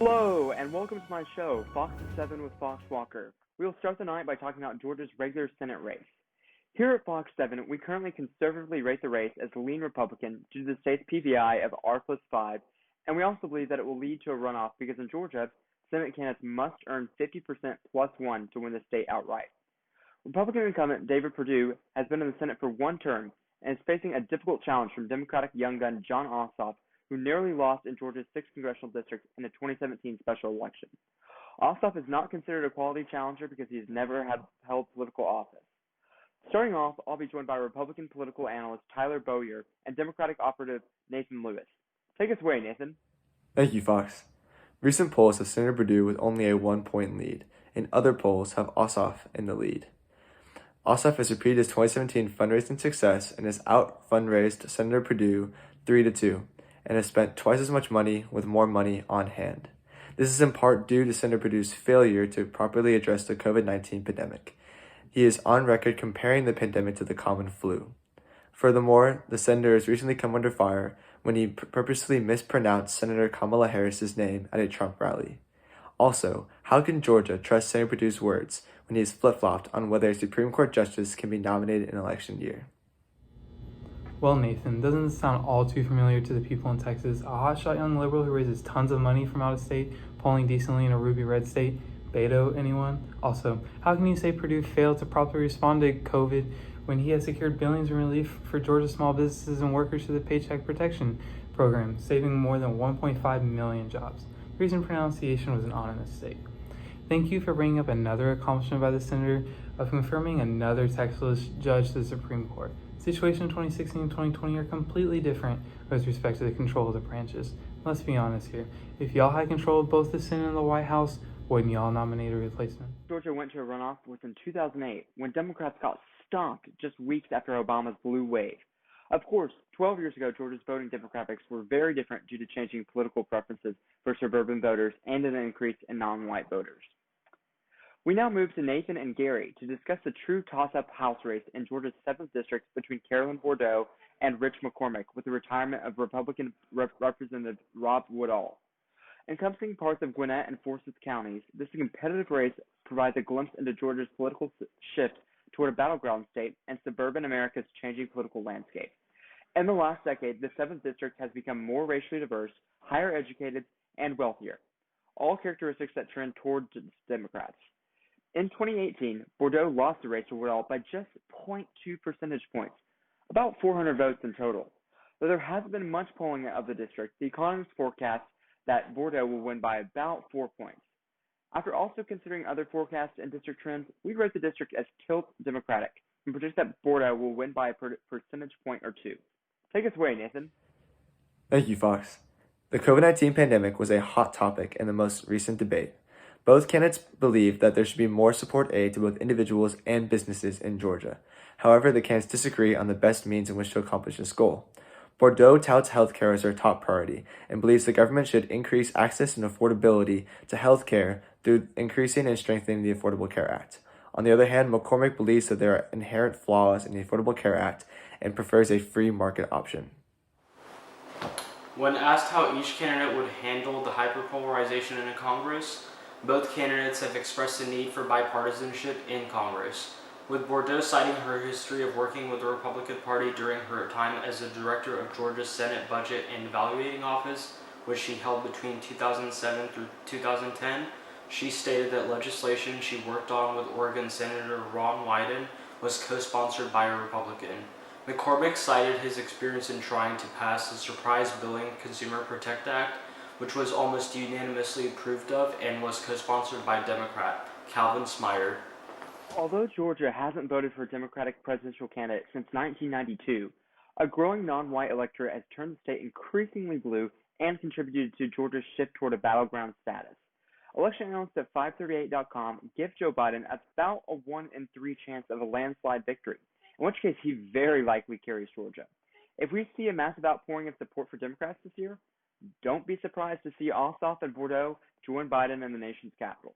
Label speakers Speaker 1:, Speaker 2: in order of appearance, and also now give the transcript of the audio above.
Speaker 1: Hello, and welcome to my show, Fox 7 with Fox Walker. We will start the night by talking about Georgia's regular Senate race. Here at Fox 7, we currently conservatively rate the race as a lean Republican due to the state's PVI of R+5, and we also believe that it will lead to a runoff because in Georgia, Senate candidates must earn 50% plus one to win the state outright. Republican incumbent David Perdue has been in the Senate for one term and is facing a difficult challenge from Democratic young gun Jon Ossoff, who narrowly lost in Georgia's 6th congressional district in the 2017 special election. Ossoff is not considered a quality challenger because he has never held political office. Starting off, I'll be joined by Republican political analyst Tyler Bowyer and Democratic operative Nathan Lewis. Take us away, Nathan.
Speaker 2: Thank you, Fox. Recent polls have Senator Perdue with only a 1-point lead, and other polls have Ossoff in the lead. Ossoff has repeated his 2017 fundraising success and has out-fundraised Senator Perdue 3-2, and has spent twice as much money with more money on hand. This is in part due to Senator Perdue's failure to properly address the COVID-19 pandemic. He is on record comparing the pandemic to the common flu. Furthermore, the senator has recently come under fire when he purposely mispronounced Senator Kamala Harris's name at a Trump rally. Also, how can Georgia trust Senator Perdue's words when he is flip-flopped on whether a Supreme Court justice can be nominated in election year?
Speaker 3: Well, Nathan, doesn't this sound all too familiar to the people in Texas? A hotshot young liberal who raises tons of money from out of state, polling decently in a ruby red state? Beto, anyone? Also, how can you say Perdue failed to properly respond to COVID when he has secured billions in relief for Georgia's small businesses and workers through the Paycheck Protection Program, saving more than 1.5 million jobs? Recent pronunciation was an on in this state. Thank you for bringing up another accomplishment by the senator of confirming another Texas judge to the Supreme Court. The situation in 2016 and 2020 are completely different with respect to the control of the branches. Let's be honest here. If y'all had control of both the Senate and the White House, wouldn't y'all nominate a replacement?
Speaker 1: Georgia went to a runoff within 2008 when Democrats got stomped just weeks after Obama's blue wave. Of course, 12 years ago, Georgia's voting demographics were very different due to changing political preferences for suburban voters and an increase in non-white voters. We now move to Nathan and Gary to discuss the true toss-up House race in Georgia's 7th district between Carolyn Bourdeaux and Rich McCormick with the retirement of Republican Representative Rob Woodall. Encompassing parts of Gwinnett and Forsyth counties, this competitive race provides a glimpse into Georgia's political shift toward a battleground state and suburban America's changing political landscape. In the last decade, the 7th district has become more racially diverse, higher educated, and wealthier, all characteristics that trend toward Democrats. In 2018, Bourdeaux lost the race to Woodall by just 0.2 percentage points, about 400 votes in total. Though there hasn't been much polling of the district, the economists forecast that Bourdeaux will win by about 4 points. After also considering other forecasts and district trends, we rate the district as tilt Democratic and predict that Bourdeaux will win by a percentage point or two. Take us away, Nathan.
Speaker 2: Thank you, Fox. The COVID-19 pandemic was a hot topic in the most recent debate. Both candidates believe that there should be more support aid to both individuals and businesses in Georgia. However, the candidates disagree on the best means in which to accomplish this goal. Bourdeaux touts healthcare as their top priority and believes the government should increase access and affordability to healthcare through increasing and strengthening the Affordable Care Act. On the other hand, McCormick believes that there are inherent flaws in the Affordable Care Act and prefers a free market option.
Speaker 4: When asked how each candidate would handle the hyperpolarization in Congress, both candidates have expressed a need for bipartisanship in Congress, with Bourdeaux citing her history of working with the Republican Party during her time as the director of Georgia's Senate Budget and Evaluating Office, which she held between 2007 through 2010. She stated that legislation she worked on with Oregon Senator Ron Wyden was co-sponsored by a Republican. McCormick cited his experience in trying to pass the Surprise Billing Consumer Protect Act, which was almost unanimously approved of and was co-sponsored by Democrat Calvin Smyard.
Speaker 1: Although Georgia hasn't voted for a Democratic presidential candidate since 1992, a growing non-white electorate has turned the state increasingly blue and contributed to Georgia's shift toward a battleground status. Election analysts at 538.com give Joe Biden about a 1 in 3 chance of a landslide victory, in which case he very likely carries Georgia. If we see a massive outpouring of support for Democrats this year, don't be surprised to see Ossoff and Bourdeaux join Biden in the nation's capital.